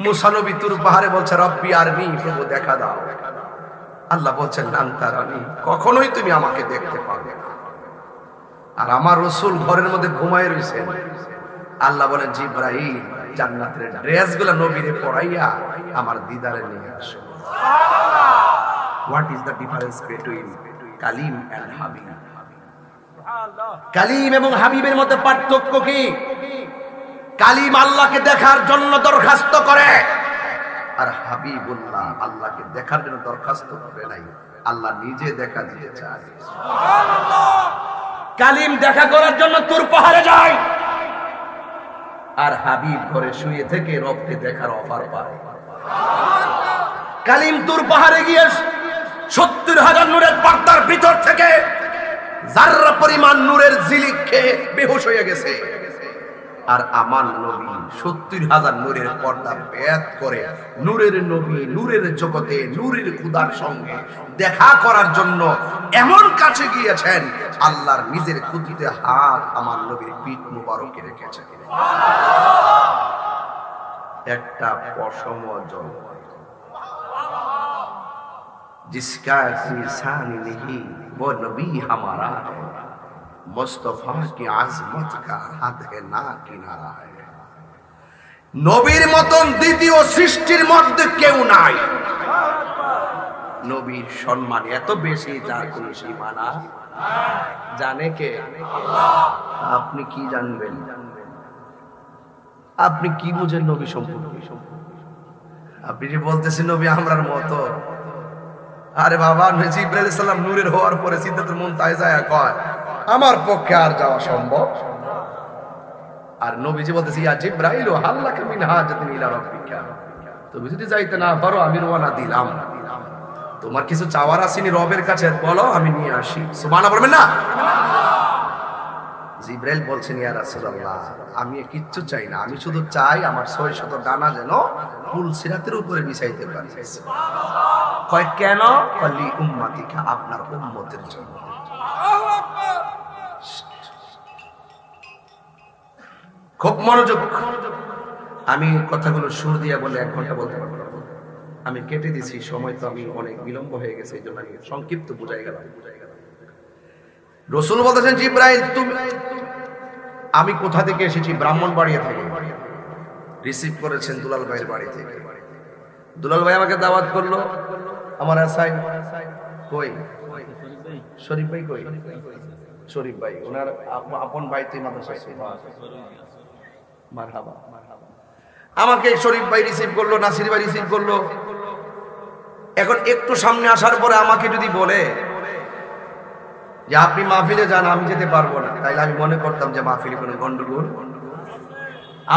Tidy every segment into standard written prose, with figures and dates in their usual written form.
মুসা নবী তুর পাহাড়ে বলছে রব্বি আরনি, প্রভু দেখা দাও। আল্লাহ বলছেন লান তারানি, কখনোই তুমি আমাকে দেখতে পাবে না। আর আমার রাসূল ঘরের মধ্যে ঘুমায় রইছেন। আল্লাহ বলেন জিবরাইল জান্নাতের ড্রেসগুলো নবীরে পরাইয়া আমার দিদারে নিয়ে আসো। সুবহানাল্লাহ। What is the difference between কালিম এন্ড হাবিব? সুবহানাল্লাহ। কালিম এবং হাবিবের মধ্যে পার্থক্য কি? কালিম আল্লাহকে দেখার জন্য দরখাস্ত করে, আর হাবিবুল্লাহ আল্লাহকে দেখার জন্য দরখাস্ত করে নাই, আল্লাহ নিজে দেখা দিতে চায়। সুবহানাল্লাহ। কালিম দেখা করার জন্য তুর পাহাড়ে যায়, আর হাবিব ঘরে শুয়ে থেকে রবকে দেখার অফার পায়। কালিম তুর পাহাড়ে গিয়ে ৭০,০০০ নূরের পর্দার ভিতর থেকে যাররা পরিমাণ নূরের ঝিলিক খেয়ে বেহুশ হয়ে গেছে, আর আমার নবী ৭০,০০০ নূরের পর্দা ভেদ করে নূরের নবী নূরের জগতে নূরের খুদার সঙ্গে দেখা করার জন্য এমন কাছে গিয়েছেন, আল্লাহর নিজের কুদরতে হাত আমার নবীর পিঠ মুবারকে রেখেছেন। একটা পশম জল जिसका निशान नहीं वो नबी हमारा है, मुस्तफा की आजमत का हद है ना किनारा है। নবীর মতন দ্বিতীয় সৃষ্টির মধ্যে কেউ নাই। নবীর সম্মান এত বেশি যার কোনো সীমানা জানে কে? আল্লাহ। আপনি কি জানবেন? আপনি কি বুঝেন নবী সম্পর্কে? আপনি যে বলতেছেন নবী আমরার মতো, আরে বাবা জিবরাইল আলাইহিস সালাম নূরের হওয়ার পরে সিদরাতুল মুনতাহায় যায় কয় আমার পক্ষে আর যাওয়া সম্ভব। আর নবীজি বলতেছে ইয়া জিবরাইল হাল্লাকা মিন হাজাতিন ইলা রাব্বিকা, তুমি যদি যাইতে না পারো আমি রওনা দিলাম, তোমার কিছু চাওয়ার আসেনি রবের কাছে বলো আমি নিয়ে আসি। সুবহানাল্লাহ বলবেন না? জিবরাইল বলছেন ইয়া রাসূলুল্লাহ আমি কিচ্ছু চাই না, আমি শুধু চাই আমার ৬০০ ডানা যেন পুল সিরাতের উপরে বিছাইতে পারি। সুবহানাল্লাহ। কয় কেন? কলি উম্মতিকা, আপনার উম্মতের জন্য। আল্লাহু আকবার। খুব মনোযোগ। আমি কথাগুলো সুর দিয়ে বলে ১ ঘন্টা বলতে পারবো না, আমি কেটে দিছি, সময় তো আমি অনেক বিলম্ব হয়ে গেছে, এই জন্য আমি সংক্ষিপ্ত বুঝাই গেলাম। রাসূল বলতেছেন জিবরাইল তুমি, আমি কোথা থেকে এসেছি? ব্রাহ্মণবাড়িয়া থেকে। রিসিভ করেছেন দুলাল ভাইয়ের বাড়ি থেকে। দুলাল ভাই আমাকে দাওয়াত করলো, আমার আসাই কই শরীফ ভাই কই? শরীফ ভাই ওনার আপন ভাই তুই মাদ্রাসায়। মারহাবা। আমাকে শরীফ ভাই রিসিভ করলো, নাসির ভাই রিসিভ করলো। এখন একটু সামনে আসার পরে আমাকে যদি বলে যে আপনি মাহফিলে যান, আমি যেতে পারবো না, তাইলে আমি মনে করতাম যে মাহফিলে কোনো গন্ডগোল।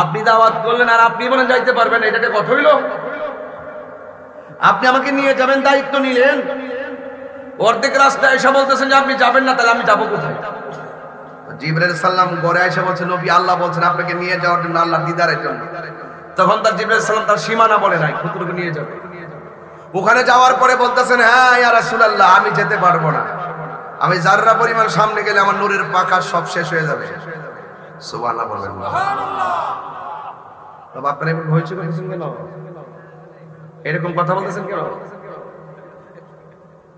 আপনি দাওয়াত করলেন আর আপনি বলেন যাইতে পারবেন, এটাতে কথা হইল? আপনি আমাকে নিয়ে যাবেন, দায়িত্ব নিলেন, অর্ধেক রাস্তায় এসে বলতেছেন যে আপনি যাবেন না, তাহলে আমি যাবো কোথায়? জিবরাইল সাল্লাম ঘরে এসে বলছেন নবী আল্লাহ বলছেন আপনাকে নিয়ে যাওয়ার জন্য, আল্লাহর দিদারের জন্য। তখন তার জিবরাইল সাল্লাম তার সীমানা বলে নাই, কতটুকু নিয়ে যাবে। ওখানে যাওয়ার পরে বলতেছেন হ্যাঁ ইয়া রাসূলুল্লাহ আমি যেতে পারবো না, আমি যাররা পরিমাণ সামনে গেলে আমার নূরের পাখা সব শেষ হয়ে যাবে। সুবহানাল্লাহ বলবেন না? তবে আপনারা এরকম হয়েছে বলছেন কেন? এরকম কথা বলতেছেন কেন?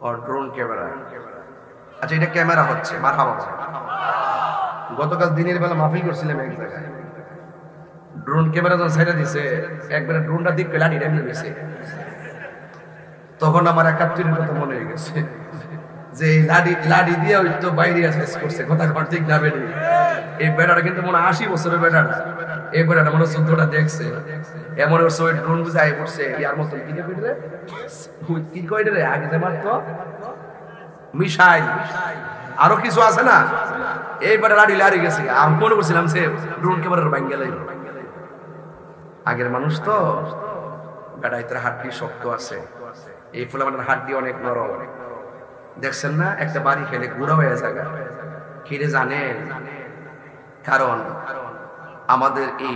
আর ড্রোন ক্যামেরা, আচ্ছা এটা ক্যামেরা হচ্ছে, মারহাবা। গতকাল দিনের বেলা মাহফিল করছিলাম এক জায়গায়, ড্রোন ক্যামেরা যখন ছেড়ে দিছে একবারে ড্রোনটা দিক লাঠি রেমে গেছে। তখন আমার ৭১-এর কথা মনে হয়ে গেছে যে লাডি দিয়ে ওই তো বাইরে ফেস করছে, কথা ঠিক না বেরি। এই বেটাটা কিন্তু মনে ৮০ বছরের বেটাটা, এই বেটাটা মনে ১৪টা দেখছে, এমন ওর সবাই ড্রোন বুঝে আই পড়ছে ইয়ার মতন কি রে কি কইরে রে আগে যে মারতো মিসাইল আরো কিছু আছে না, এই বেটা লাডি লাড়ি গেছে। আমি মনে করছিলাম সে ড্রোন ক্যামেরার ভাঙ্গা লাইল। আগের মানুষ তো বেটা ইতরা হাড্ডি শক্ত আছে, এই ফুলামানের হাড্ডি অনেক নরম। দেখছেন না একটা বাড়ি খেলে গুঁড়া হয়ে জায়গা খিরে জানেন? কারণ আমাদের এই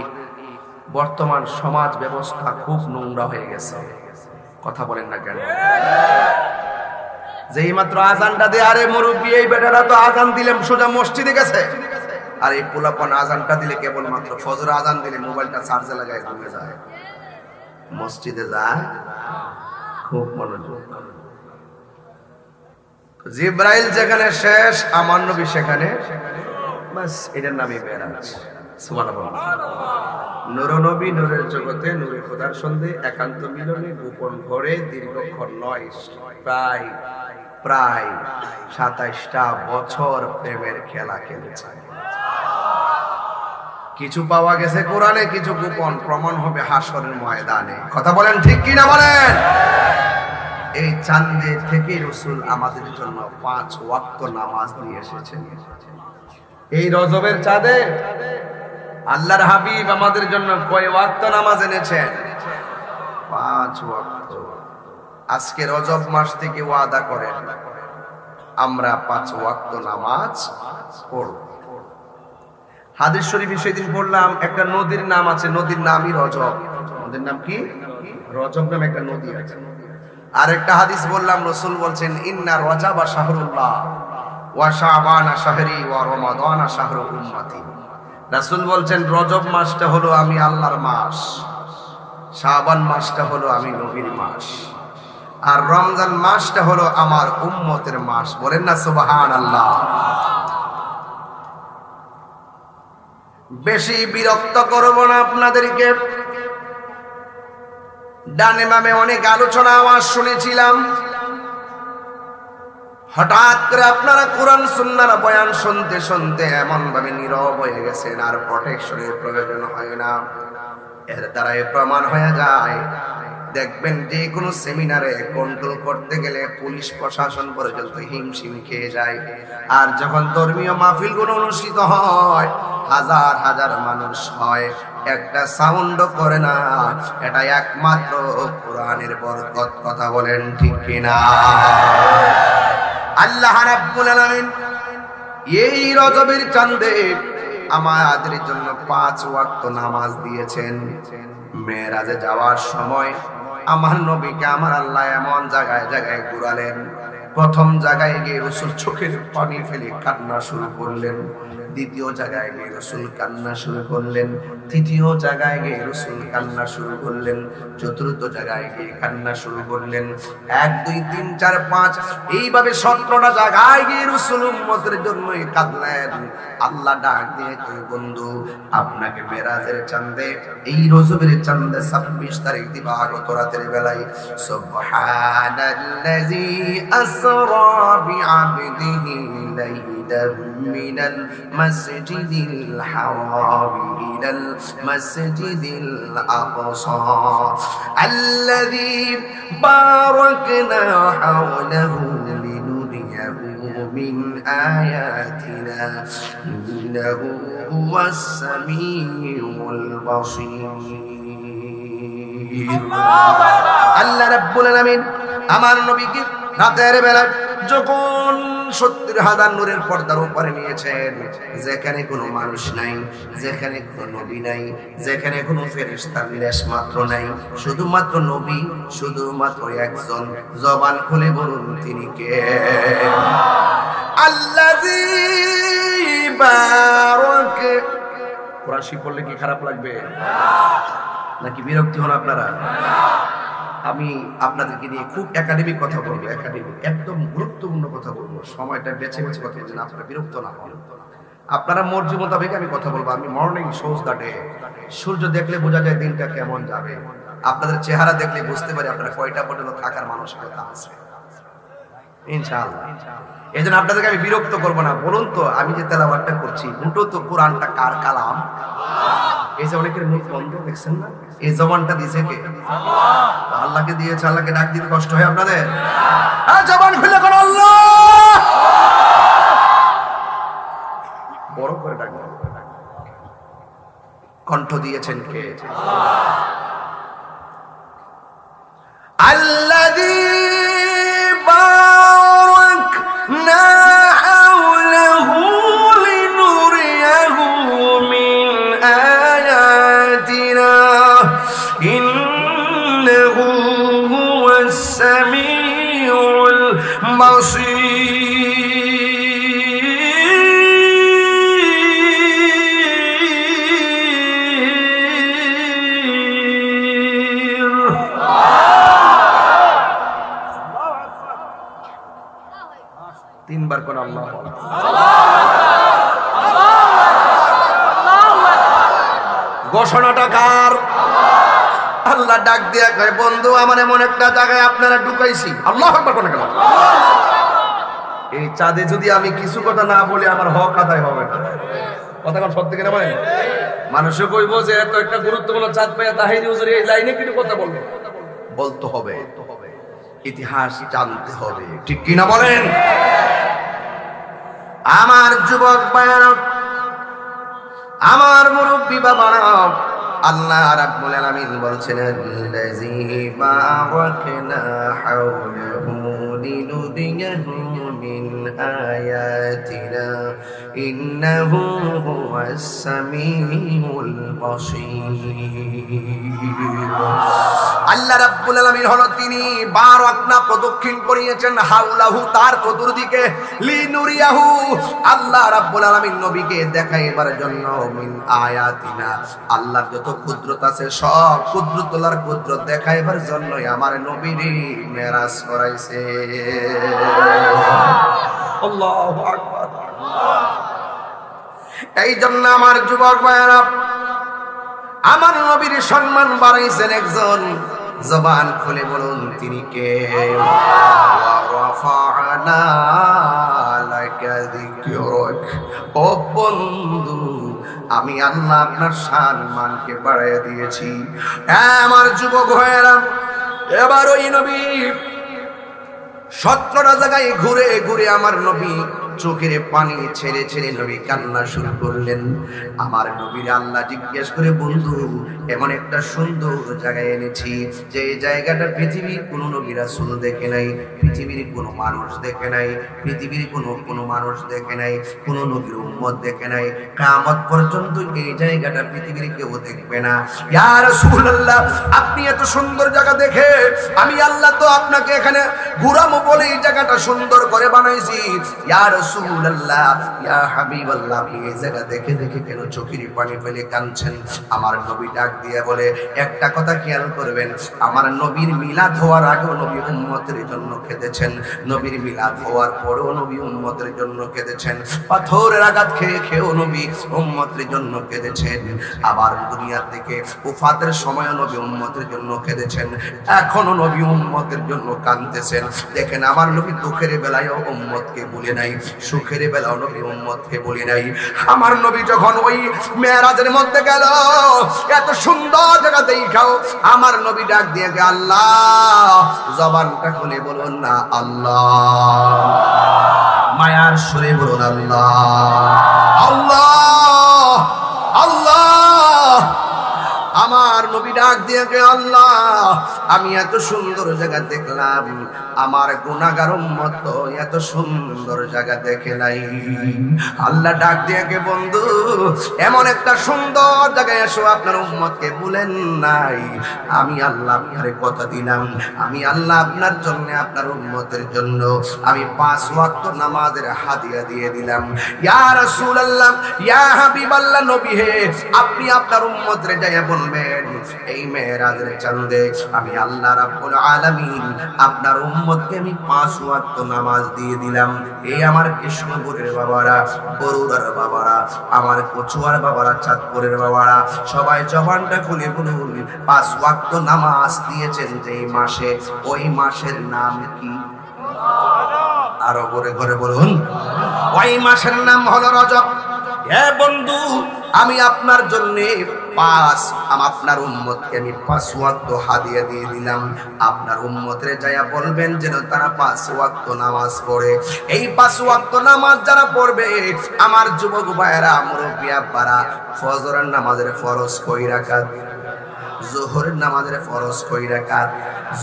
বর্তমান সমাজ ব্যবস্থা খুব নোংরা হয়ে গেছে। কথা বলেন না কেন? যেই মাত্র আজানটা দিয়ে আরে মুরব্বি এই বেটারা তো আজান দিলে সোজা মসজিদে গেছে, আর এই পোলাপন আজানটা দিলে কেবল মাত্র ফজর আজান দিলে মোবাইলটা চার্জে লাগায় ঘুমিয়ে যায়। মসজিদে যায় খুব মনোযোগ। জিব্রাইল যেখানে শেষ, আমার নবী সেখানে, বাস এটার নামই মেরাজ। সুবহানাল্লাহ। নূর নবী নূরের জগতে, নূরে খোদার সন্ধে, একান্ত মিলনে, গোপন ঘরে দীর্ঘক্ষণ নয়, প্রায় ২৭টা বছর প্রেমের খেলা খেলেছে। কিছু পাওয়া গেছে কোরআনে, কিছু গোপন প্রমাণ হবে হাসরের ময়দানে। কথা বলেন ঠিক কিনা বলেন? এই চাঁদে থেকে রাসূল আমাদের জন্য 5 ওয়াক্ত নামাজ নিয়ে এসেছেন। এই রজবের চাঁদে আল্লাহর হাবিব আমাদের জন্য কয় ওয়াক্ত নামাজ এনেছেন? 5 ওয়াক্ত। আজকে রজব মাস থেকে ওয়াদা করেন আমরা 5 ওয়াক্ত নামাজ পড়ব। হাদিস শরীফে সেদিন বললাম একটা নদীর নাম আছে, নদীর নামই রজব। নদীর নাম কি? রজব নামে একটা নদী আছে। আর একটা হাদিস বললাম, রাসূল বলছেন ইন্না রজাবা শাহরুল্লাহ ওয়া শাবানা শাহরি ওয়া রমাদানা শাহরু উম্মতি। রাসূল বলছেন রজব মাসটা হলো আমি আল্লাহর মাস, শাবান মাসটা হলো আমি নবীর মাস, আর রমজান মাসটা হলো আমার উম্মতের মাস। বলেন না সুবহানাল্লাহ। বেশি বিরক্ত করব না আপনাদেরকে। ডানে বামে অনেক আলোচনা আওয়াজ শুনেছিলাম, হঠাৎ করে আপনারা কোরআন সুন্নাহর বয়ান শুনতে শুনতে এমন ভাবে নীরব হয়ে গেছেন, আর প্রোটেকশনের প্রয়োজন হয় না। এর দ্বারাই প্রমাণ হয়ে যায়, দেখবেন যে কোনো সেমিনারে কন্ট্রোল করতে গেলে পুলিশ প্রশাসন পর্যন্ত হিমশিম খেয়ে যায়। আর যখন ধর্মীয় মাহফিলগুলো অনুষ্ঠিত হয়, হাজার হাজার মানুষ হয়, একটা সাউন্ড করে না। এটা একমাত্র কোরআনের বরকত। কথা বলেন ঠিক কিনা? আল্লাহ রাব্বুল আলামিন এই রজবের চাঁদে আমাদের জন্য 5 ওয়াক্ত নামাজ দিয়েছেন। মেরাজে যাওয়ার সময় আমার নবীকে আমার আল্লাহ এমন জায়গায় জায়গায় ঘুরালেন। প্রথম জায়গায় গিয়ে রাসূল চোখের পানি ফেলে কান্না শুরু করলেন, দ্বিতীয় জায়গায় গিয়ে রাসূল কান্না শুরু করলেন, তৃতীয় জায়গায় গিয়ে রাসূল কান্না শুরু করলেন, চতুর্থ জায়গায় গিয়ে কান্না শুরু করলেন। 1 2 3 4 5 এইভাবে 17টা জায়গায় গিয়ে রাসূল উম্মতের জন্য কাঁদলেন। আল্লাহ ডাক দিয়ে কই, বন্ধু আপনাকে মেরাজের চাঁদে, এই রজবের চাঁদে 26 তারিখ দিবাগত রাতের বেলায় সুবহানাল্লাযী আসরা বিআবদিহি লাইলাম মিনাল মাসজিদিল হারাম ইলাল মাসজিদিল আকসা আল্লাযী বারাকনা হাওলাহু লিনুরিয়াহু মিন আয়াতিনা ইন্নাহু হুয়াস সামিউল বাসীর। আল্লাহ রাব্বুল আলামিন আমার নবীকে রাতের বেলা যখন 70,000 নূরের পর্দার উপরে নিয়েছেন, যেখানে কোনো মানুষ নাই, যেখানে কোনো নবী নাই, যেখানে কোনো ফেরেশতার লেশ মাত্র নাই, শুধুমাত্র নবী, শুধুমাত্র একজন। জবান খুলে বলুন তিনি কে? আল্লাযী বারাক। কোরআন শরীফ পড়লে কি খারাপ লাগবে নাকি বিরক্তি হন আপনারা? আমি আপনাদেরকে নিয়ে খুব একাডেমিক কথা বলবো, একাডেমিক একদম গুরুত্বপূর্ণ কথা বলবো। সময়টা বেছে বেছে কথা বলবেন, আপনারা বিরক্ত না হন। আপনারা মর্জি মোতাবেক আমি কথা বলবো। আমি মর্নিং শোজ দ্য ডে। সূর্য দেখলে বোঝা যায় দিনটা কেমন যাবে। আপনাদের চেহারা দেখলে বুঝতে পারি আপনারা কয়টা পর্যন্ত থাকার মানসিকতা আছে ইনশাআল্লাহ। এই জন্য আপনাদেরকে আমি বিরক্ত করবো না। বলুন তো, আমি যে তেলাওয়াতটা করছি, মুটো তো কোরআনটা কার কালাম? এই যে অনেকের মুখ বন্ধ, দেখছেন না? এই জবানটা দিয়েছে কে? আল্লাহকে দিয়েছে। আল্লাহকে ডাক দিতে কষ্ট হয় আপনাদের? হ্যাঁ, জবান খুলে কোন আল্লাহ বড় করে ডাক। কণ্ঠ দিয়েছেন কে? আল্লাযী বারাকনা হাওলাহু লিনুরিয়াহু মিন আয়াতিনা ইন্নাহু হুয়াস সামিউল বাসীর। তিনবার কোন আল্লাহ। ঘোষণাটা কার? আল্লাহ ডাক দিয়া কয়, বন্ধু আমার এমন একটা জায়গায় আপনারা ঢুকাইছি। আল্লাহু আকবার কোন কেন? এই চাঁদে যদি আমি কিছু কথা না বলি আমার হক আদায় হবে না। কথা কোন সত্যি কিনা বলেন? মানুষে কইব যে এত একটা গুরুত্বপূর্ণ চাঁদ পাইয়া তাহিরি হুজুর এই লাইনে কি কথা বলবে? বলতে হবে, ইতিহাস জানতে হবে, ঠিক কিনা বলেন? আমার যুবক ভাইরা, আমার মুরব্বি বাবারা, আল্লাহ রাব্বুল আলামিন বলছেন, আল্লাযী বারাকনা হাওলাহু লিনুরিয়াহু মিন আয়াতিনা ইন্নাহু হুয়াস সামিউল বাসীর। আল্লাহ রাব্বুল আলামিন হলো তিনি বারাকনা প্রদক্ষিণ করিয়েছেন হাওলাহু তার চতুর্দিকে, লিনুরিয়াহু আল্লাহ রাব্বুল আলামিন নবীকে দেখাইবার জন্য, মিন আয়াতিনা আল্লাহর যত কুদরত আছে সব কুদরতুল্লাহর কুদরত দেখাইবার জন্যই আমার নবীরে মেরাজ করাইছে। আল্লাহু আকবার। এই জন্য আমার যুবক ভাইরা, আমার নবীর সম্মান বাড়াইছেন একজন। জবান খুলে বলুন তিনি কে? ওয়ারাফা'না লাকা যিকরাক। ও বন্ধু, আমি আল্লাহ আপনার সম্মানকে বাড়াইয়া দিয়েছি। আমার যুবক ভাইরা, এবার ওই নবী 17টা জায়গায় ঘুরে ঘুরে আমার নবী চোখের পানি ছেড়ে ছেড়ে নবী কান্না শুরু করলেন। আমার নবীর আল্লাহ জিজ্ঞেস করে, বন্ধু এমন একটা সুন্দর জায়গায় এনেছি যে জায়গাটা পৃথিবীর কোন নবী রাসূল দেখে নাই, পৃথিবীর কোনো মানুষ দেখে নাই, পৃথিবীর কোনো মানুষ দেখে নাই, কোনো নবীর উম্মত দেখে নাই, কিয়ামত পর্যন্ত এই জায়গাটা পৃথিবীর কেউ দেখবে না। ইয়া রাসূলুল্লাহ, আপনি এত সুন্দর জায়গা দেখে আমি আল্লাহ তো আপনাকে এখানে ঘুরামো বলে এই জায়গাটা সুন্দর করে বানাইছি। ইয়া রাসূলুল্লাহ, ইয়া হাবিবাল্লাহ, আপনি এই জায়গা দেখে দেখে কেন চোখের পানি ফেলে কাঁদছেন? আমার নবী ডাক দিয়ে বলে, একটা কথা খেয়াল করবেন, আমার নবীর মিলাদ হওয়ার আগেও নবী উম্মতের জন্য কেঁদেছেন, নবীর মিলাদ হওয়ার পরেও নবী উম্মতের জন্য কেঁদেছেন, পাথরের আঘাত খেয়ে খেয়েও নবী উম্মতের জন্য কেঁদেছেন, আবার দুনিয়ার থেকে ওফাতের সময়ও নবী উম্মতের জন্য কেঁদেছেন, এখনো নবী উম্মতের জন্য কাঁদতেছেন। দেখেন, আমার নবী দুঃখের বেলায় উম্মতকে বলে নাই, সুখের বেলাও নবী উম্মতকে বলে নাই। আমার নবী যখন ওই মেরাজের মধ্যে গেল, এত সুন্দর জায়গা দেখাও, আমার নবী ডাক দিয়ে গে আল্লাহ। জবানটা খুলে বলুন না আল্লাহ, মায়ার সুরে বলুন আল্লাহ, আল্লাহ, আল্লাহ। আমার নবী ডাক দিয়ে গে আল্লাহ, আমি এত সুন্দর জায়গা দেখলাম, আমার গুনাহগার উম্মত তো এত সুন্দর জায়গা দেখে নাই। আল্লাহ ডাক দিয়ে গে, বন্ধু এমন একটা সুন্দর জায়গায় এসো, আপনার উম্মতকে ভুলেন নাই। আমি আল্লাহ আপনারে কথা দিলাম, আমি আল্লাহ আপনার জন্য, আপনার উম্মতের জন্য আমি 5 ওয়াক্ত নামাজের হাদিয়া দিয়ে দিলাম। ইয়া রাসূলুল্লাহ, ইয়া হাবিবাল্লাহ, নবী হে, আপনি আপনার উম্মতরে যাইয়া বলবেন, এই মেরাজের চাঁদে আমি আল্লাহ রাব্বুল আলামিন আপনার উম্মতকে আমি 5 ওয়াক্ত নামাজ দিয়ে দিলাম। এই আমার কৃষ্ণপুরের বাবারা, বরুড়ার বাবারা, আমার কচুয়ার বাবারা, চাঁদপুরের বাবারা, সবাই জবানটা খুলে বলুন, 5 ওয়াক্ত নামাজ দিয়েছেন যেই মাসে, ওই মাসের নাম কি? আরো ঘরে ঘরে বলুন, ওই মাসের নাম হলো রজব। হে বন্ধু, আমি আপনার জন্য আপনার উম্মতকে আমি 5 ওয়াক্ত হাদিয়া দিয়ে দিলাম। আপনার উম্মতরে যায়া বলবেন যেন তারা 5 ওয়াক্ত নামাজ পড়ে। এই 5 ওয়াক্ত নামাজ যারা পড়বে, আমার যুবক ভাইয়েরা, মুরব্বি আব্বারা, ফজরের নামাজের ফরজ কয় রাকাত? যোহরের নামাজের ফরজ কয় রাকাত?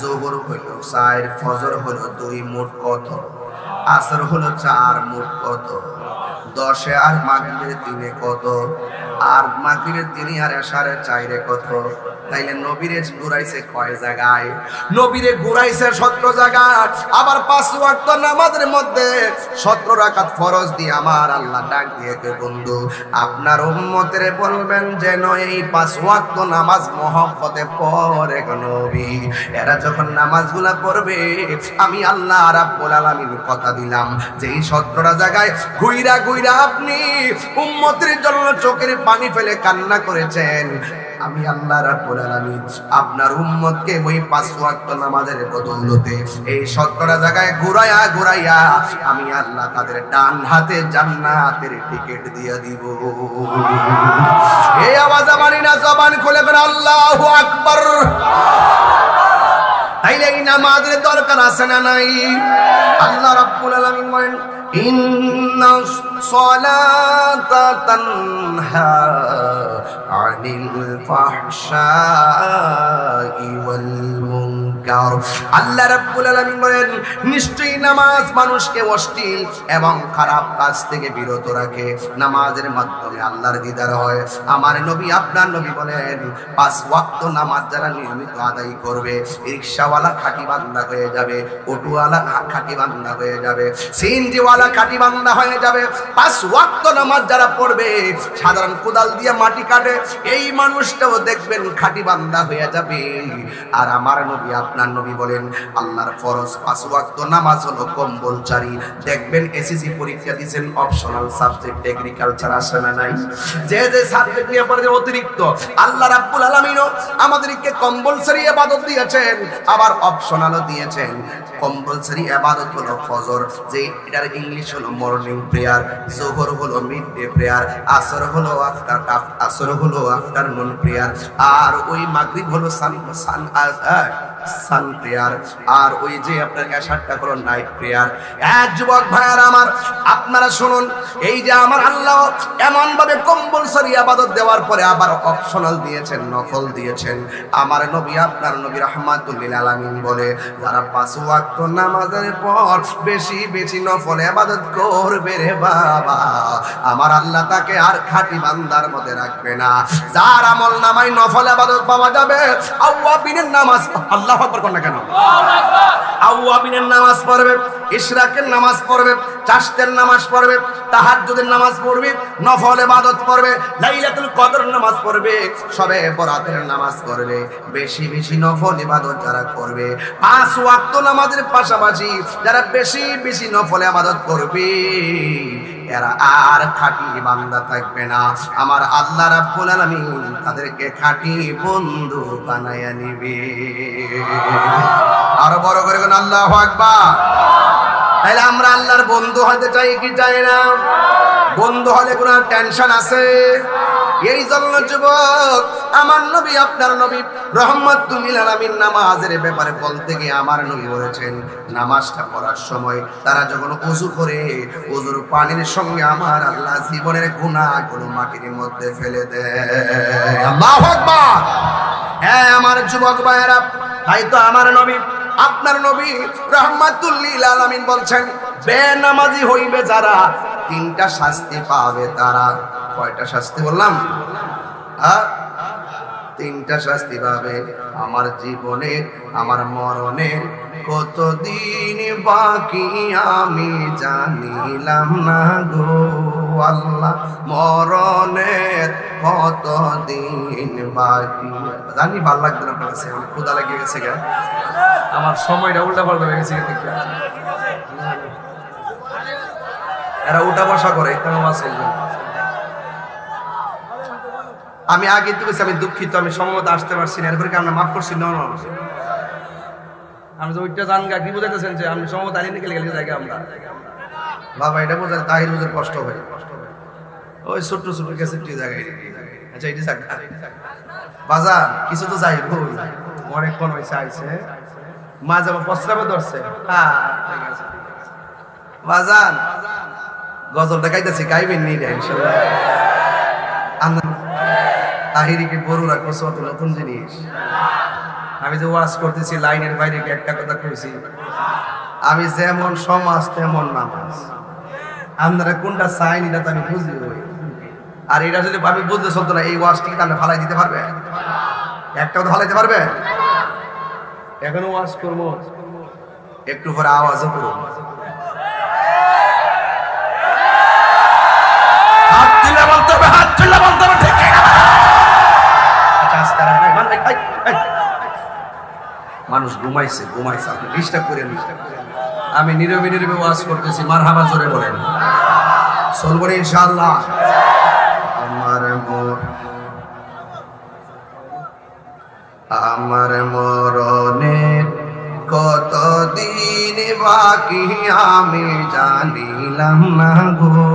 যোহর হইল 4, ফজর হইল 2, মোট কত? আসর হলো 4, মোট কত? 10 আর মাগরিবের 3 কত? আর মাগরিবের দিনই আর এশারের চাইরে কত, তাইলে নবীরে ঘুরাইছে কয় জায়গায়? নবীরে ঘুরাইছে 17 জায়গায়। আবার 5 ওয়াক্ত নামাজের মধ্যে 17 রাকাত ফরজ দিয়ে আমার আল্লাহ ডাক দিয়ে কে বন্ধু আপনার উম্মতের বলবেন যেন এই 5 ওয়াক্ত নামাজ মহব্বতে পড়ে গো নবী। এরা যখন নামাজগুলা পড়বে আমি আল্লাহ রাব্বুল আলামিন কথা দিলাম যে এই 17টা জায়গায় ঘুইরা ঘুইরা আপনি উম্মতের জন্য চোখের পানি ফেলে কান্না করেছেন, আমি আল্লাহ রাব্বুল আলামিন আপনার উম্মতকে ওই 5 ওয়াক্ত নামাজের বদৌলতে এই 17টা জায়গায় ঘুরাইয়া ঘুরাইয়া আমি আল্লাহ তাদের ডান হাতে জান্নাতের টিকিট দিয়ে দিব। এই আওয়াজ আমারই না, জবান খুলে বলেন আল্লাহু আকবার। তাইলে এই নামাজের দরকার আছে না নাই? আল্লাহ রাব্বুল আলামিন বলেন ইন্নাস সালাতা তানহা আনিল ফাহশাই ওয়াল মুনকার। আল্লাহ রাব্বুল আলামিন বলেন নিশ্চয়ই নামাজ মানুষকে অশ্লীল এবং খারাপ কাজ থেকে বিরত রাখে। নামাজের মাধ্যমে আল্লাহর দিদার হয়। আমার নবী আপনার নবী বলেন 5 ওয়াক্ত নামাজ যারা নিয়মিত আদায় করবে রিকশাওয়ালা খাঁটি বান্দা হয়ে যাবে, অটোওয়ালা খাঁটি বান্দা হয়ে যাবে, সিএনজিওয়ালা খাঁটি বান্দা হয়ে যাবে। 5 ওয়াক্ত নামাজ যারা পড়বে সাধারণ কোদাল দিয়ে মাটি কাটে এই মানুষটাও দেখবেন খাঁটি বান্দা হয়ে যাবে। আর আমার নবী আপনার নবী বলেন আল্লাহর ফরজ 5 ওয়াক্ত নামাজ হলো কম্পালসরি। দেখবেন এসএসসি পরীক্ষা দিবেন অপশনাল সাবজেক্ট এগ্রিকালচার আসে না নাই? যে যে সাবজেক্ট নিয়ে পড়ে অতিরিক্ত আল্লাহ রাব্বুল আলামিন আমাদেরকে কম্পালসরি ইবাদত দিয়েছেন, আবার অপশনালও দিয়েছেন। কম্পালসরি ইবাদত হলো ফজর, যে এটার ইংলিশ হলো মর্নিং প্রেয়ার, যোহর হলো মিড ডে প্রেয়ার, আসর হলো আফটারনুন প্রেয়ার, আর ওই মাগরিব হলো সান প্রেয়ার, আর ওই যে আপনার এশারটা হলো নাইট প্রেয়ার। এক যুবক ভাইয়ারা আমার, আপনারা শুনুন, এই যে আমার আল্লাহ এমন ভাবে কম্পালসরি ইবাদত দেওয়ার পরে আবার অপশনাল দিয়েছেন, নফল দিয়েছেন। আমার নবী আপনার নবী রাহমাতুল লিল আলামিন বলে যারা 5 ওয়াক্ত নামাজের পর বেশি বেশি নফল ইবাদত করবে রে বাবা, আমার আল্লাহ তাকে আর খাঁটি বান্দার মধ্যে রাখবে না। যার আমল নামায় নফল ইবাদত পাওয়া যাবে, আওয়াবিনের নামাজ, আল্লাহু আকবার কোন না কেন, আওয়াবিনের নামাজ পড়বে, ইশরাকের নামাজ পড়বে, চাশতের নামাজ পড়বে, তাহাজ্জুদের নামাজ পড়বে, নফল ইবাদত পড়বে, লাইলাতুল কদর নামাজ পড়বে, শবে বরাতের নামাজ পড়বে। বেশি বেশি নফল ইবাদত যারা করবে, 5 ওয়াক্ত নামাজের পাশাপাশি যারা বেশি বেশি নফল ইবাদত করবে, এরা আর খাঁটি বান্দা থাকবে না। আমার আল্লাহ রাব্বুল আলামিন তাদেরকে খাঁটি বন্ধু বানায়া নিবে। আরো বড় করে বলেন আল্লাহু আকবার। তাহলে আমরা আল্লাহর বন্ধু হতে চাই কি চাই না? বন্ধু হলে কোনো টেনশন আছে? এই জন্য যুবক আমার নবী আপনার নবী রাহমাতুল লিল আলামিন নামাজের ব্যাপারে বলতে গিয়ে আমার নবী বলেছেন নামাজটা পড়ার সময় তারা যখন ওযু করে ওযুর পানির সঙ্গে আমার আল্লাহ জীবনের গুনাহগুলো মাটির মধ্যে ফেলে দেয়। আল্লাহু আকবার। হ্যাঁ আমার যুবক ভাইয়েরা, তাই তো আমার নবী আপনার নবী রাহমাতুল লিল আলামিন বলছেন বেনামাজি হইবে যারা 3টা শাস্তি পাবে তারা। কয়টা শাস্তি বললাম? 3টা শাস্তি পাবে। আমার জীবনে আমার মরণের কতদিন বাকি আমি জানিলাম না গো আল্লাহ, মরণের কতদিন বাকি জানি। ভালো লাগবে না আপনার কাছে? আমার ক্ষুধা লেগে গেছে, আমার সময়টা উল্টা পাল্টা হয়ে গেছে। এরা উঠা বসা করে, আমি আগে তো বলছি আমি দুঃখিত, আমি সম্ভবত আসতে পারছি না, এরপরে কি আমরা মাফ করছি? না, আমি তো ওইটা জানগা কি বোঝাইতেছেন যে আমি সম্ভবত আইনি গেলে জায়গা আমরা বাবা এটা বোঝা তাহির বুঝে কষ্ট হয় ওই ছোট্ট ছোট্ট গেছে জায়গায়। আচ্ছা এটি বাজার কিছু তো যাই অনেকক্ষণ হয়েছে আইছে, মাঝে আমার প্রস্তাবে ধরছে। হ্যাঁ বাজার গজলটা গাইতেছি, গাইবেন নি ইনশাআল্লাহ। তাহিরিকে গরু রাখবো নতুন জিনিস। আমি যে ওয়াজ করতেছি লাইনের বাইরে একটা কথা কইছি, আমি যেমন সমাজ তেমন নামাজ। আপনারা কোনটা চাইনি এটা তো আমি বুঝি। আর এটা যদি আমি বুঝতে চলতো না, এই ওয়াজটি কি তাহলে ফালাই দিতে পারবে? একটাও তো ফালাইতে পারবে? এখনো ওয়াজ করবো, একটু পরে আওয়াজও করবো। হাত তুলে বলতে হবে, হাত তুলে বলতে হবে, ঠিক আছে? মানুষ ঘুমাইছে, আপনি ডিস্টার্ব করেন। আমি নীরবে নীরবে ওয়াজ করতেছি, মারহাবা জোরে বলেন, চলবো ইনশাআল্লাহ। আমার মরণের কতদিন বাকি আমি জানিলাম না গো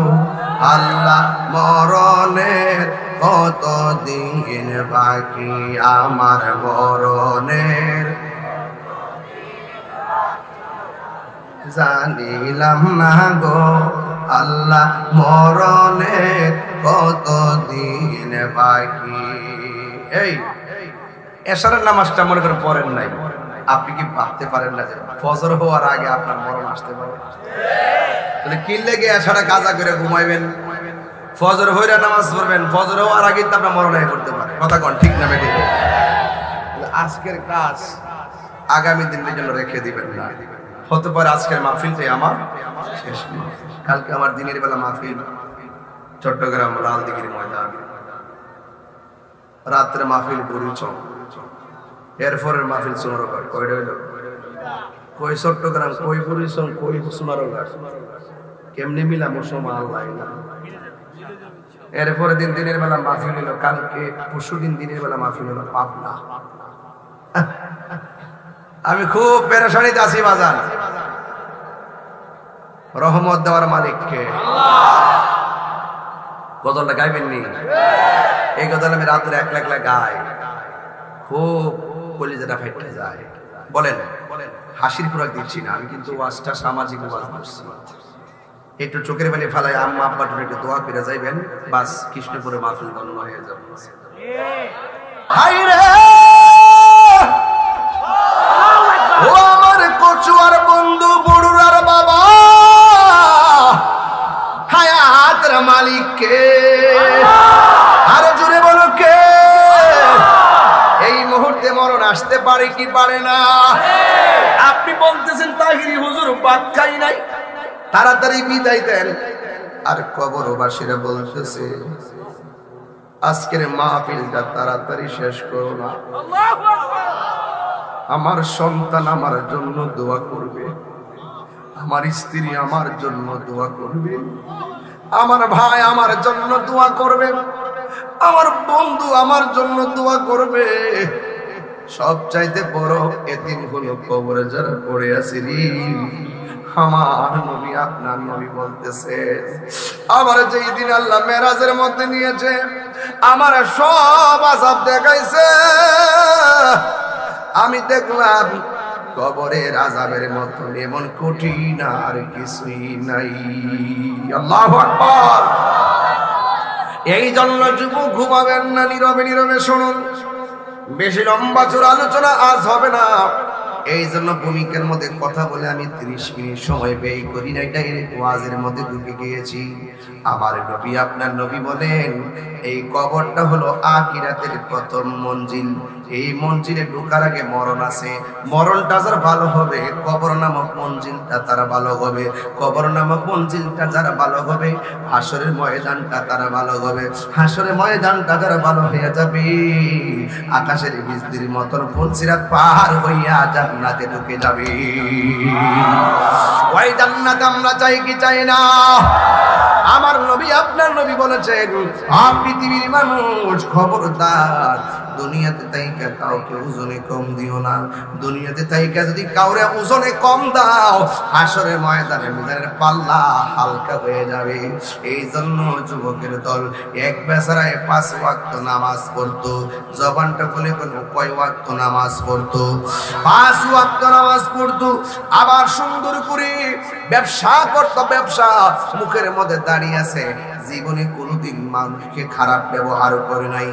আল্লাহ, মরণের কতদিন বাকি আমার মরণের জানিলাম না গো আল্লাহ, মরণের কতদিন বাকি। এই এশারের নামাজটা মনে করে পড়েন নাই, আপনি কি ভাবতে পারেন না যে ফজর হওয়ার আগে আপনার মরণ আসতে পারে? তাহলে কি লেগে এশারে কাজা করে ঘুমাইবেন, ফজর হইরা নামাজ পড়বেন, ফজর হওয়ার আগে তো আপনার মরণ হয়ে পড়তে পারে। কথা কোন ঠিক না বেঠিক? আজকের কাজ আগামী দিনের জন্য রেখে দিবেন না। হতে পারে আজকের মাহফিলটাই আমার শেষ মাহফিল, কালকে আমার দিনের বেলা মাহফিল চট্টগ্রাম লালদিঘির ময়দান, রাত্রে মাহফিল বুড়িচং, এরপরের মাহফিল সোনারঘাট। কয়টা হইল? কই চট্টগ্রাম, কই বুড়িচং, কই সোনারঘাট, কেমনি মিলা মুসলমান আল্লাহ। এরপরে দিনের বেলা মাহফিল হইল, কালকে পরশু দিনের বেলা মাহফিল হইল পাবনা। আমি খুব পেরেশানিতে আছি বাজার। রহমত দেওয়ার মালিককে গজলটা গাইবেননি? এই গজল আমি রাত্রে একলা একলা গাই, খুব কলিজাটা ফেটে যায়। বলেন, হাসির খোরাক দিচ্ছি না আমি, কিন্তু ওয়াজটা সামাজিক ওয়াজ করছি। একটু চোখের পানি ফেলায় আম্মা আব্বা একটু দোয়া করে যাইবেন, বাস কৃষ্ণপুরে মাহফিল গণ্য হয়ে যাবে। হাই রে ও আমার কচুয়ার বন্ধু বড়ুরার বাবা, হায়াতের মালিক কে? আরে জোরে বলো কে? এই মুহূর্তে মরণ আসতে পারে কি পারে না? আপনি বলতেছেন তাহিরি হুজুর ভাত খাই নাই, তাড়াতাড়ি বিদায় দেন। আর কবরবাসীরা বলতেছে আজকের মাহফিলটা তাড়াতাড়ি শেষ করো না, আমার সন্তান আমার জন্য দোয়া করবে, আমার স্ত্রী আমার জন্য দোয়া করবে, আমার ভাই আমার জন্য দোয়া করবে, আমার বন্ধু আমার জন্য দোয়া করবে। সব চাইতে বড় এতিম হলো কবরে যারা পড়ে আছে রে। আমার নবী আপনার নবী বলতেছে আমার যেই দিন আল্লাহ মেরাজের মধ্যে নিয়েছে, আমার সব আযাব দেখাইছে, আমি দেখলাম কবরের আযাবের মতো এমন কঠিন আর কিছুই নাই। আল্লাহু আকবার। এই জন্য যুবক ঘুমাবেন না, নীরবে নীরবে শুনুন। বেশি লম্বা চোর আলোচনা আজ হবে না, এই জন্য ভূমিকার মধ্যে কথা বলে আমি 30 মিনিট সময় ব্যয় করি না, ডাইরেক্ট ওয়াজের মধ্যে ঢুকে গিয়েছি। আমার নবী আপনার নবী বলেন এই কবরটা হলো আখিরাতের প্রথম মঞ্জিল। এই মঞ্জিলে ঢোকার আগে মরণ আছে, মরণটা যার ভালো হবে কবর নামক মঞ্জিলটা তারা ভালো হবে, কবর নামক মঞ্জিলটা যারা ভালো হবে হাসরের ময়দানটা তারা ভালো হবে, হাসরের ময়দানটা যারা ভালো হয়ে যাবে আকাশের বিজলির মতন ফুলসিরাত পার হইয়া জান্নাতে ঢুকে যাবে। ওই জান্নাত আমরা চাই কি চাই না? আমার নবী আপনার নবী বলেছেন পৃথিবীর মানুষ খবরদার দুনিয়াতে তাইকা কাউকে ওজনে কম দিও না, দুনিয়াতে তাইকা যদি কাউরে ওজনে কম দাও হাসরের ময়দানে মিজানের পাল্লা হালকা হয়ে যাবে। এই জন্য যুবকের দল এক বেচারায় 5 ওয়াক্ত নামাজ পড়তো, জবানটা বলে কয় ওয়াক্ত নামাজ পড়তো? 5 ওয়াক্ত নামাজ পড়তো, আবার সুন্দর করে ব্যবসা করতো, ব্যবসা মুখের মধ্যে দাঁড়িয়ে আছে, জীবনে কোনো কোনোদিন মানুষকে খারাপ ব্যবহার করে নাই।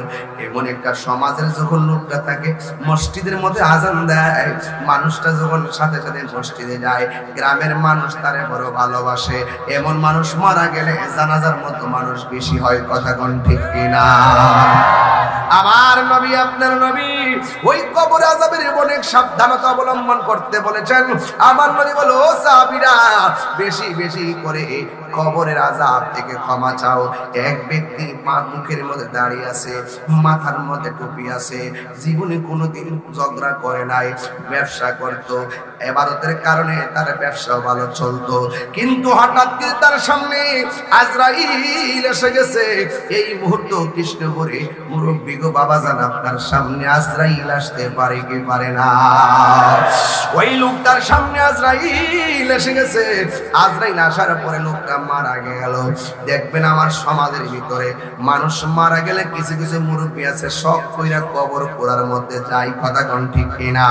এমন একটা সমাজের যখন লোকটা থাকে, মসজিদের মধ্যে আজান দেয়, মানুষটা যখন সাথে সাথে মসজিদে যায়, গ্রামের মানুষ তারে বড় ভালোবাসে। এমন মানুষ মারা গেলে জানাজার মতো মানুষ বেশি হয়, কথা কোন ঠিক কিনা? আমার নবী, আপনার নবী ওই কবর আযাবের অনেক সাবধানতা অবলম্বন করতে বলেছেন। আমার নবী বলে, ও সাহাবীরা, বেশি বেশি করে কবরের আযাব থেকে ক্ষমা চাও। এক ব্যক্তি মুখের মধ্যে দাড়ি আছে, মাথার মধ্যে টুপি আছে, জীবনে কোনোদিন ঝগড়া করে নাই, ব্যবসা করত, ইবাদতের কারণে তার ব্যবসাও ভালো চলতো, কিন্তু হঠাৎ করে তার সামনে আজরাইল এসে গেছে। এই মুহূর্তে কৃষ্ণপুরে মুরব্বি গো বাবাজান, আপনার সামনে আজরাইল আসতে পারে কি পারে না? ওই লোকটার সামনে আজরাইল এসে গেছে। আজরাইল আসার পরে লোকটা মারা গেল। দেখবেন আমার সমাজের ভিতরে মানুষ মারা গেলে কিছু কিছু মুরব্বি আছে শখ কইরা কবর পোড়ার মধ্যে যায়, কথা কোন ঠিক কিনা?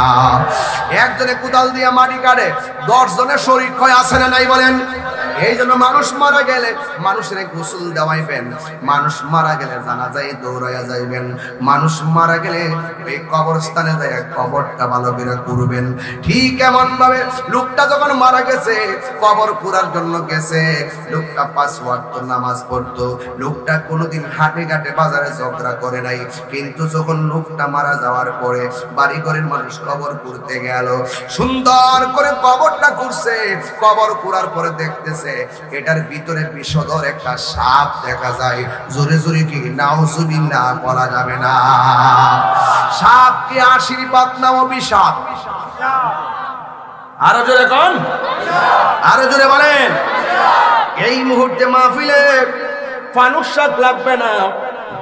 একজনে কোদাল দিয়ে মাটি কাটে, 10 জনের শরীর ক্ষয় আছে না নাই বলেন? এই জন্য মানুষ মারা গেলে মানুষের গোসল দেওয়াইবেন, মানুষ মারা গেলে জানাজায় দৌড়াইয়া যাইবেন, মানুষ মারা গেলে এই কবরস্থানে যায় কবরটা ভালো করে করবেন। ঠিক এমন ভাবে লোকটা যখন মারা গেছে, কবর পুরার জন্য গেছে, লোকটা 5 ওয়াক্ত নামাজ পড়তো, লোকটা কোনোদিন হাটে ঘাটে বাজারে ঝগড়া করে নাই, কিন্তু যখন লোকটা মারা যাওয়ার পরে বাড়ি ঘরের মানুষ কবর করতে গেল, সুন্দর করে কবরটা করছে। কবর করার পরে দেখতেছে এটার ভিতরে বিষধর একটা সাপ দেখা যায়। জোরে জোরে কি নাউজুবিল্লাহ বলা যাবে না? সাপ কি আশীর্বাদ না অভিশাপ? আরো জোরে কোন, আরো জোরে বলেন। এই মুহূর্তে মাহফিলে ফানুস সাপ লাগবে না,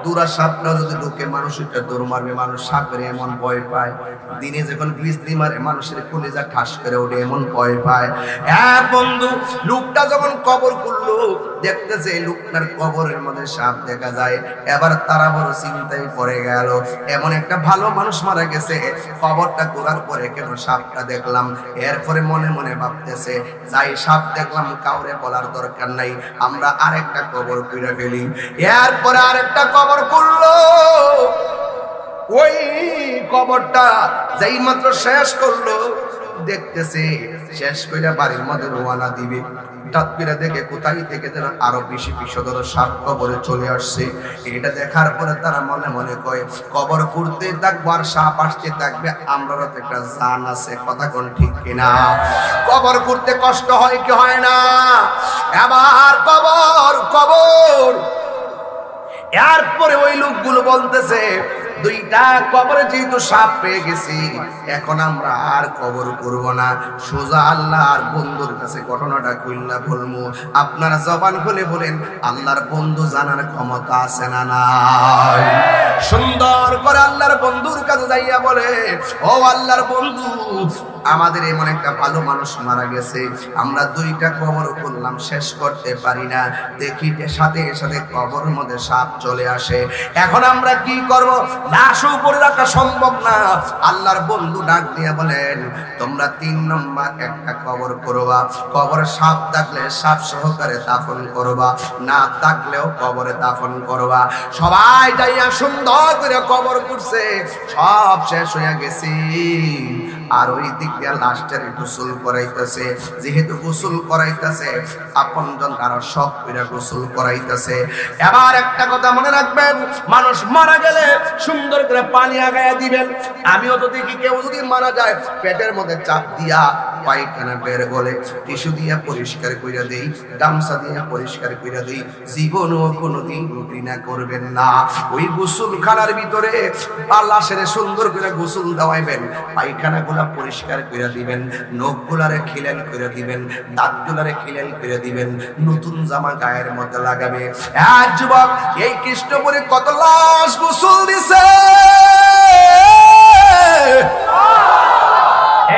দুরা সাপটা যদি ঢুকে মানুষ এটা দৌড় মারবে। মানুষ সাপের এমন ভয় পায়, দিনে যখন বিজলি মারে মানুষের কলিজা ঠাস করে ওঠে, এমন ভয় পায়। হ্যাঁ বন্ধু, লোকটা যখন কবর করলো, দেখতেছে লোকটার কবরের মধ্যে সাপ দেখা যায়। এবার তারা বড় চিন্তায় পড়ে গেল, এমন একটা ভালো মানুষ মারা গেছে, কবরটা করার পরে কেন সাপটা দেখলাম? এরপরে মনে মনে ভাবতেছে, যাই সাপ দেখলাম কাউরে বলার দরকার নাই, আমরা আরেকটা কবর করে ফেলি। এরপরে আরেকটা কবর করলো। ওই কবরটা যেই মাত্র শেষ করলো, দেখতেছে শেষ করে বাড়ির মধ্যে রওনা দিবে, হঠাৎ করে দেখে কোথায় থেকে যেন আরো বেশি বিষধর সাপ কবরে চলে আসছে। এটা দেখার পরে তারা মনে মনে কয়, কবর করতে থাকবো আর সাপ আসতে থাকবে, আমরাও তো একটা জান আছে, কথা কোন ঠিক কিনা? কবর করতে কষ্ট হয় কি হয় না? এবার কবর কবর। এরপরে ওই লোকগুলো বলতেছে, 2টা কবরে যেহেতু সাপ পেয়ে গেছি, এখন আমরা আর কবর করব না, সোজা আল্লাহর বন্ধুর কাছে ঘটনাটা কইলা বলবো। আপনারা জবান খুলে বলেন, আল্লাহর বন্ধু জানার ক্ষমতা আছে না নাই? সুন্দর করে আল্লাহর বন্ধুর কাছে যাইয়া বলে, ও আল্লাহর বন্ধু, আমাদের এমন একটা ভালো মানুষ মারা গেছে, আমরা 2টা কবর করলাম, শেষ করতে পারি না, দেখি সাথে সাথে কবরের মধ্যে সাপ চলে আসে, এখন আমরা কি করব? লাশ উপরে রাখা সম্ভব না। আল্লাহর বন্ধু ডাক দিয়ে বলেন, তোমরা 3 নম্বর একটা কবর করবা, কবরে সাপ থাকলে সাপ সহকারে দাফন করবা, না থাকলেও কবরে দাফন করবা। সবাই যাইয়া সুন্দর করে কবর করছে, সব শেষ হয়ে গেছে। আর ওই দিক দিয়ে লাশটার গোসল করাইতেছে, যেহেতু গোসল করাইতেছে আপনজন তারা শখ করে গোসল করাইতেছে। এবার একটা কথা মনে রাখবেন, মানুষ মারা গেলে সুন্দর করে পানি আগায়া দিবেন। আমিও তো দেখি কেউ যদি মারা যায় পেটের মধ্যে চাপ দিয়া পায়খানা বের গলে টিস্যু দিয়ে পরিষ্কার করে দেই, গামছা দিয়ে পরিষ্কার করে দেই। জীবনও কোনোদিন ঘৃণা করবেন না। ওই গোসলখানার ভিতরে লাশের সুন্দর করে গোসল দেওয়াইবেন, পায়খানা গুলা পরিষ্কার করে দিবেন, নখ গুলারে খিলাল করে দিবেন, দাঁত গুলারে খিলাল করে দিবেন, নতুন জামা গায়ের মধ্যে লাগাবে। এক যুবক এই কৃষ্ণপুরে কত লাশ গোসল দিছে,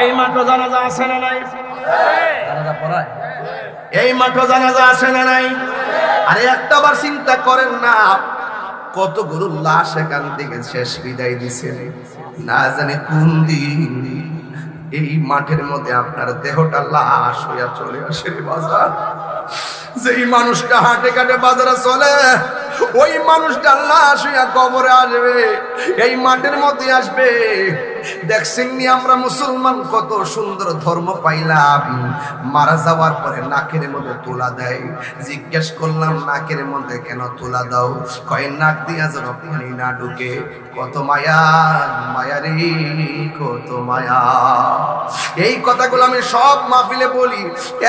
এই মাঠে জানাজা আছে না নাই? জানাজা পড়ায় এই মাঠে জানাজা আছে না নাই? আরে একটাবার চিন্তা করেন না, কতগুলো লাশ এখান থেকে শেষ বিদায় দিছে, না জানি কোন দিন এই মাঠের মধ্যে আপনার দেহটা লাশ হইয়া চলে আসে বাজার। যেই মানুষটা হাটে ঘাটে বাজারে চলে, ওই মানুষটা লাশ হইয়া কবরে আসবে, এই মাটির মধ্যে আসবে। দেখছেন নি আমরা মুসলমান কত সুন্দর ধর্ম পাইলাম, মারা যাওয়ার পরে নাকের মধ্যে তুলা দেয়। জিজ্ঞেস করলাম নাকের মধ্যে কেন তুলা দাও? কয় নাক দিয়া যেন পানি না ঢুকে। কত মায়া, মায়া রে কত মায়া। এই কথাগুলো আমি সব মাহফিলে বলি,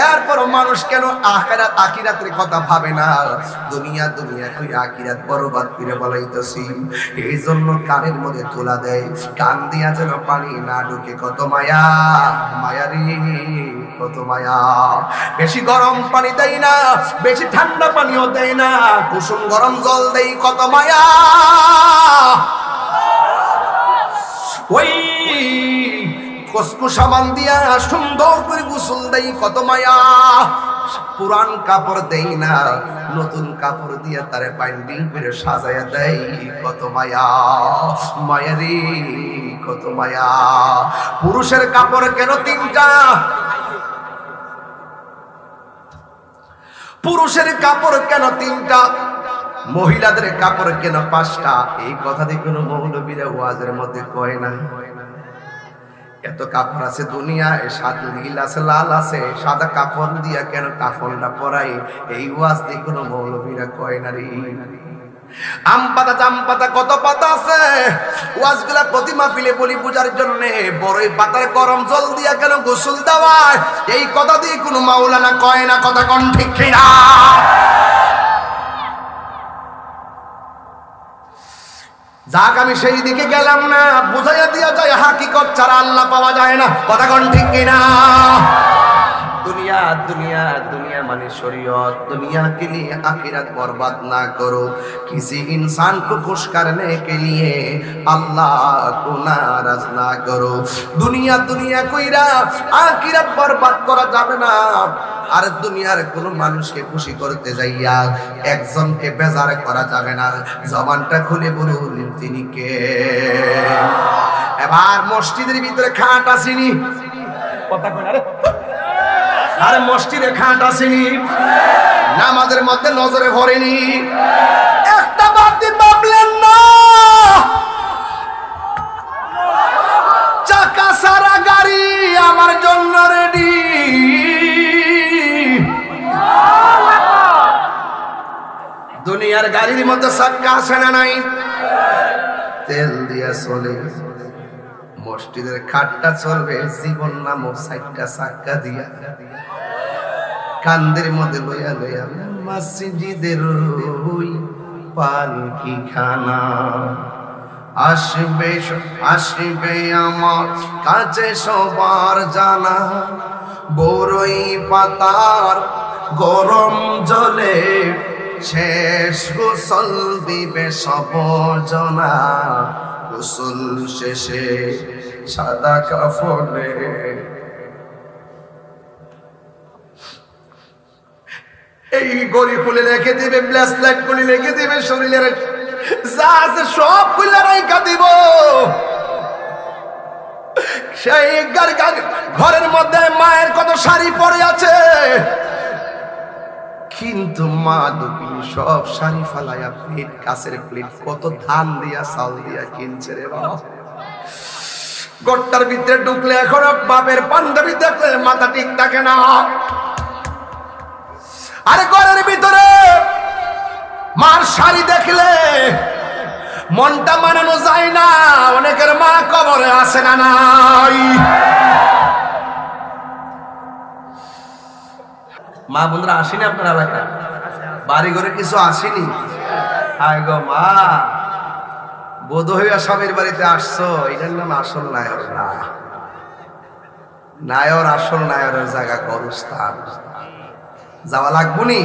এরপর মানুষ কেন আখিরাত আখিরাতের কথা ভাবে না? দুনিয়া দুনিয়া কই আখিরাত বরবাদ করে বলাইতেছি। এই জন্য কানের মধ্যে তুলা দেয়, কান দিয়া যেন পানি না ঢুকে। কত মায়া, মায়া রে কত মায়া। বেশি গরম পানি দেয় না, বেশি ঠান্ডা পানিও দেয় না, কুসুম গরম জল দেই। কত মায়া। ওই কসকো সাবান দিয়া সুন্দর করে গোসল দেই। কত মায়া। পুরান কাপড় দেই না, নতুন কাপড় দিয়া তারে বাইন্ডিং করে সাজায়া দেয়। কত মায়া, মায়া রে কত মায়া। পুরুষের কাপড় কেন তিনটা? পুরুষের কাপড় কেন তিনটা? মহিলাদের কাপড় কেন পাঁচটা? এই কথা দিয়ে কোনো মৌলবীরা ওয়াজের মধ্যে কয় না। এত কাপড় আছে দুনিয়ায়, সাদা নীল আছে, লাল আছে, সাদা কাপড় দিয়া কেন কাফনটা পরাই? এই ওয়াজ দিয়ে কোনো মৌলবীরা কয় না রে। আম পাতা জাম পাতা কত পাতা আছে, ওয়াজগুলা প্রতি মাহফিলে বলি বুঝার জন্য। বড়ই পাতার গরম জল দিয়া কেন গোসল দেওয়ায়? এই কথা দিয়ে কোনো মাওলানা কয় না। কথা কোন ঠিক কিনা? যাক আমি সেই দিকে গেলাম না, বুঝাইয়া দিয়া যায় হাকিকত ছাড়া আল্লাহ পাওয়া যায় না। কথা কোন ঠিক কিনা? दुनिया दुनिया दुनिया माने शरीयत, दुनिया के लिए आखिरत बर्बाद ना करो। किसी इंसान को खुश करने के लिए अल्लाह को नाराज ना करो। दुनिया दुनिया কইরা আখিরাত বরবাদ করা যাবে না। আর দুনিয়ার কোন মানুষকে খুশি করতে যাইয়া একজনকে বেজার করা যাবে না। জবানটা খুলে বলুন তিনি কে? এবার মসজিদের ভিতরে খাট আসেনি, কথা কই আরে আরে মসজিদে খাট আসেনি, নামাজের মধ্যে নজরে ভরেনি, একটা বাতি ভাবলেন না। চাকা সারা গাড়ি আমার জন্য রেডি। দুনিয়ার গাড়ির মধ্যে চাকা আছে না নাই? তেল দিয়া চলে। মসজিদের খাটটা চলবে জীবন নামক চারটা চাক্কা দিয়া। কান্দের মধ্যে লইয়া লইয়া মসজিদের ওই পালকি খানা আসবে আসবে আমার কাছে সবার জানা। বড়ই পাতার গরম জলে শেষ গোসল দিবে সব জনা। গোসল শেষে সাদা কাফনে এই গড়ি খুলে রেখে দিবে, ব্রেসলেট খুলে রেখে দিবে, শরীরের যা আছে সব খুলে রেখে দিব। সেই ঘরের মধ্যে মায়ের কত শাড়ি পরে আছে, কিন্তু মা দুঃখী সব শাড়ি ফালাইয়া প্লেট, কাছের প্লেট কত ধান দিয়া চাল দিয়া কিনছে রে বাবা। গড়টার ভিতরে ঢুকলে এখন বাপের পাঞ্জাবি দেখলে মাথা ঠিক থাকে না। আরে ঘরের ভিতরে মার শাড়ি দেখলে মনটা মানানো যায় না। অনেকের মা কবরে আছে না নাই? মা বোনরা আসেনি আপনার এলাকায়? বাড়ি ঘরে কিছু আসেনি? হায় গো মা, বোধ হইয়া স্বামীর বাড়িতে আসছো, এটার নাম আসল নায়র না। নায়র আসল নায়রের জায়গা গরুস্থান। যাওয়া লাগবনি?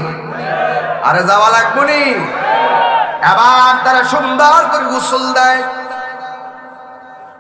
আরে যাওয়া লাগবনি। এবার তারা সুন্দর করে গোসল দেয়।